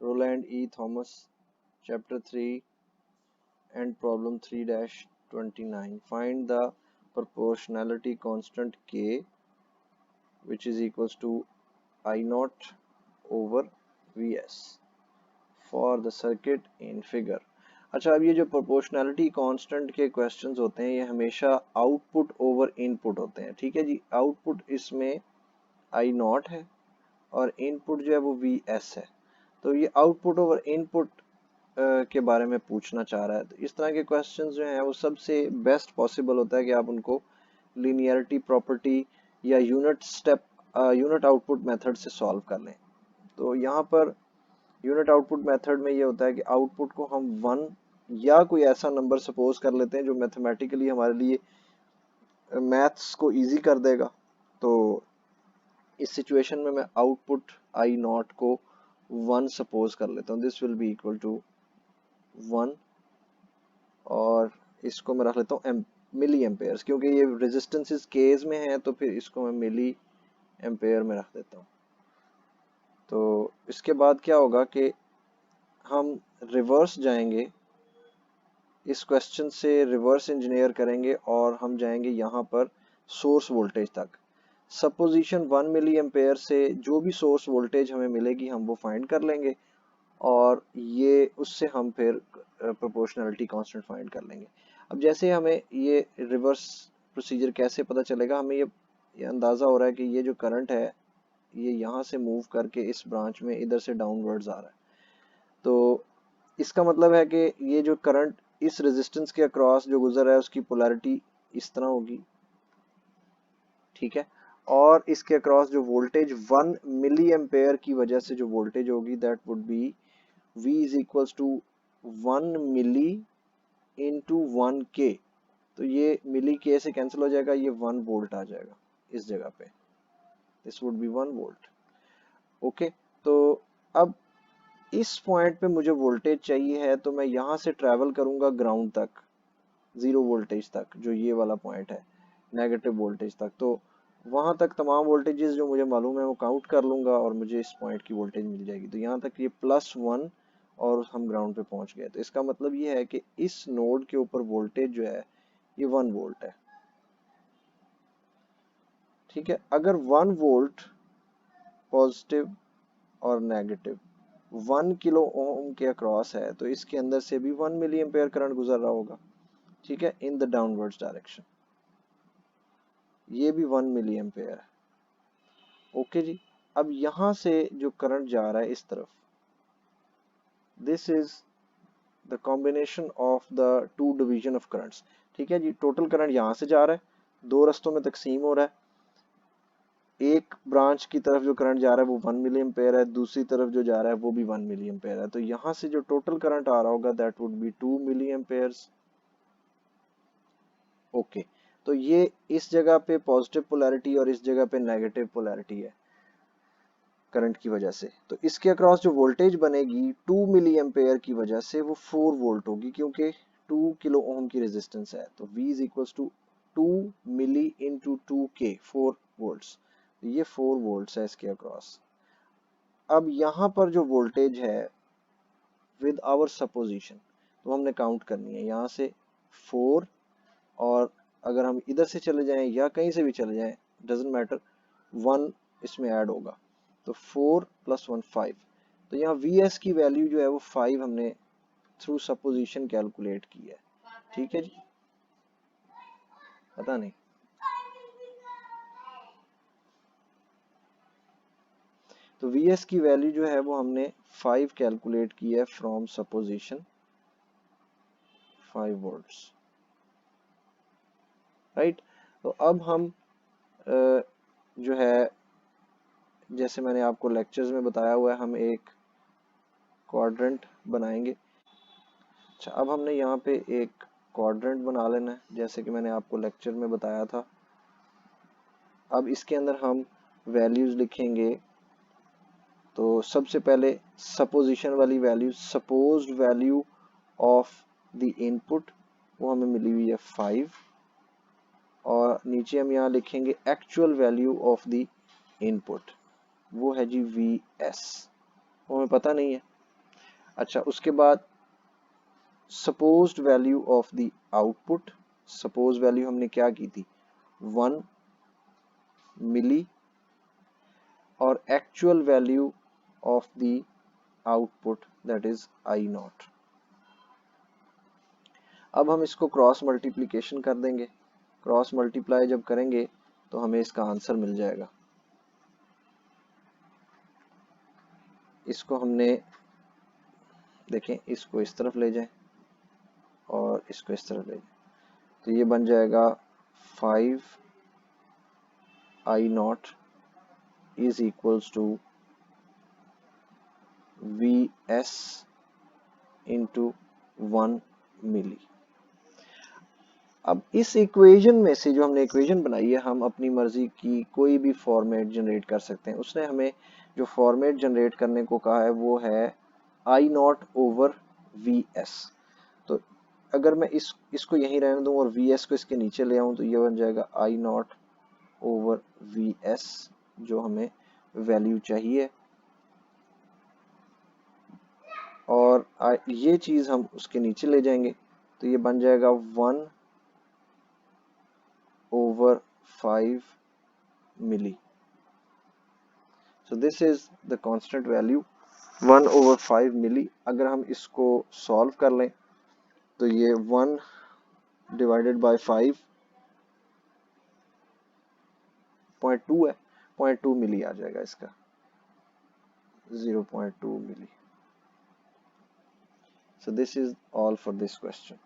Roland E. Thomas, Chapter 3 and Problem 3-29. Find the proportionality constant K, which is equals to I naught over Vs for the circuit in figure. अच्छा, अब ये जो proportionality constant के questions होते हैं ये हमेशा आउटपुट ओवर इनपुट होते हैं। ठीक है जी, आउटपुट इसमें आई नॉट है और इनपुट जो है वो वी एस है। तो ये आउटपुट ओवर इनपुट के बारे में पूछना चाह रहा है। तो इस तरह के क्वेश्चंस जो हैं वो सबसे बेस्ट पॉसिबल होता है कि आप उनको लीनियरिटी प्रॉपर्टी या यूनिट आउटपुट मेथड से सॉल्व कर लें। तो यहाँ पर यूनिट आउटपुट मेथड में ये होता है कि आउटपुट को हम 1 या कोई ऐसा नंबर सपोज कर लेते हैं जो मैथमेटिकली हमारे लिए मैथ्स को इजी कर देगा। तो इस सिचुएशन में मैं आउटपुट आई नॉट को 1 सपोज कर लेता हूँ। This will be equal to 1 और इसको मैं रख लेता हूँ मिली एम्पेयर्स, क्योंकि ये रेजिस्टेंसेस केज में है तो फिर इसको मैं मिली एम्पेयर में रख देता हूँ। तो इसके बाद क्या होगा कि हम रिवर्स जाएंगे, इस क्वेश्चन से रिवर्स इंजीनियर करेंगे और हम जाएंगे यहाँ पर सोर्स वोल्टेज तक। सपोजिशन 1 मिली एम्पेयर से जो भी सोर्स वोल्टेज हमें मिलेगी हम वो फाइंड कर लेंगे और ये उससे हम फिर प्रोपोर्शनैलिटी कांस्टेंट फाइंड कर लेंगे। अब जैसे हमें ये रिवर्स प्रोसीजर कैसे पता चलेगा, हमें ये अंदाज़ा हो रहा है कि ये जो करंट है ये यहाँ से मूव करके इस ब्रांच में इधर से डाउनवर्ड्स आ रहा है। तो इसका मतलब है कि ये जो करंट इस रेजिस्टेंस के अक्रॉस जो गुजर रहा है उसकी पोलैरिटी इस तरह होगी। ठीक है, और इसके अक्रॉस जो वोल्टेज 1 मिली एम्पेयर की वजह से जो वोल्टेज होगी that would be V is equals to 1 milli into 1 K. तो ये मिली के से कैंसिल हो जाएगा, ये 1 वोल्ट आ जाएगा इस जगह पे। This would be 1 volt. Okay, तो अब इस पॉइंट पे मुझे वोल्टेज चाहिए है तो मैं यहाँ से ट्रैवल करूंगा ग्राउंड तक, 0 वोल्टेज तक, जो ये वाला पॉइंट है नेगेटिव वोल्टेज तक। तो वहां तक तमाम वोल्टेजेस जो मुझे मालूम है वो काउंट कर लूंगा और मुझे इस पॉइंट की वोल्टेज मिल जाएगी। तो यहाँ तक ये +1 और हम ग्राउंड पे पहुंच गए। तो इसका मतलब ये है कि इस नोड के ऊपर वोल्टेज जो है ये 1 वोल्ट है। ठीक है, अगर 1 वोल्ट पॉजिटिव और नेगेटिव 1 किलो ओम के अक्रॉस है तो इसके अंदर से भी 1 मिली एम्पेयर करंट गुजर रहा होगा। ठीक है, इन द डाउनवर्ड्स डायरेक्शन। ये भी 1 मिली एम्पेयर है। ओके जी, अब यहां से जो करंट जा रहा है इस तरफ, this is the combination of the two division of currents. ठीक है जी, टोटल करंट यहां से जा रहा है, 2 रस्तों में तकसीम हो रहा है। एक ब्रांच की तरफ जो करंट जा रहा है वो 1 मिली एम्पेयर है, दूसरी तरफ जो जा रहा है वो भी 1 मिली एम्पेयर है। तो यहां से जो टोटल करंट आ रहा होगा that would be 2 milli amperes. Okay, तो ये इस जगह पे पॉजिटिव पोलैरिटी और इस जगह पे नेगेटिव पोलैरिटी है करंट की वजह से। तो इसके अक्रॉस जो वोल्टेज बनेगी 2 मिली एम्पेयर की वजह से वो 4 वोल्ट होगी, क्योंकि 2 किलो ओम की रेजिस्टेंस है। तो V is equals to 2 milli into 2K, 4 volts. ये 4 वोल्ट्स है इसके अक्रॉस। अब यहाँ पर जो वोल्टेज है विद आवर सपोजिशन तो हमने काउंट करनी है यहाँ से 4, और अगर हम इधर से चले जाएं या कहीं से भी चले जाएं डजेंट मैटर, 1 इसमें ऐड होगा। तो 4 + 1 5। तो यहाँ Vs की वैल्यू जो है वो 5 हमने थ्रू सपोजिशन कैलकुलेट की है। ठीक है जी, पता नहीं। तो Vs की वैल्यू जो है वो हमने 5 कैलकुलेट की है फ्रॉम सपोजिशन 5 वोल्ट्स, राइट। तो अब हम जो है जैसे मैंने आपको लेक्चर्स में बताया हुआ है हम एक क्वाड्रेंट बनाएंगे। अच्छा, अब हमने यहाँ पे एक क्वाड्रेंट बना लेना है जैसे कि मैंने आपको लेक्चर में बताया था। अब इसके अंदर हम वैल्यूज लिखेंगे। तो सबसे पहले सपोजिशन वाली value, supposed value of the input, वो हमें मिली हुई है 5, और नीचे हम यहाँ लिखेंगे actual value of the input, वो है जी Vs, वो हमें पता नहीं है। अच्छा, उसके बाद supposed value of the output, suppose value हमने क्या की थी 1 मिली, और actual value of the output that is I not. अब हम इसको क्रॉस मल्टीप्लिकेशन कर देंगे, क्रॉस मल्टीप्लाई जब करेंगे तो हमें इसका आंसर मिल जाएगा। इसको हमने देखें, इसको इस तरफ ले जाएं और इसको इस तरफ ले जाएं, तो ये बन जाएगा 5 I nought is equals to V S into 1 milli. अब इस इक्वेशन में से जो हमने इक्वेशन बनाई है, हम अपनी मर्जी की कोई भी फॉर्मेट जनरेट कर सकते हैं। उसने हमें जो फॉर्मेट जनरेट करने को कहा है वो है आई नॉट ओवर वी एस। तो अगर मैं इसको यहीं रहने दूं और वी एस को इसके नीचे ले आऊं तो ये बन जाएगा आई नॉट ओवर वी एस, जो हमें वैल्यू चाहिए, और ये चीज हम उसके नीचे ले जाएंगे तो ये बन जाएगा 1 over 5 milli. So this is the constant value 1 over 5 milli। अगर हम इसको सॉल्व कर लें तो ये 1 डिवाइडेड बाय 5.2 है, 0.2 मिली आ जाएगा इसका, 0.2 मिली। So this is all for this question.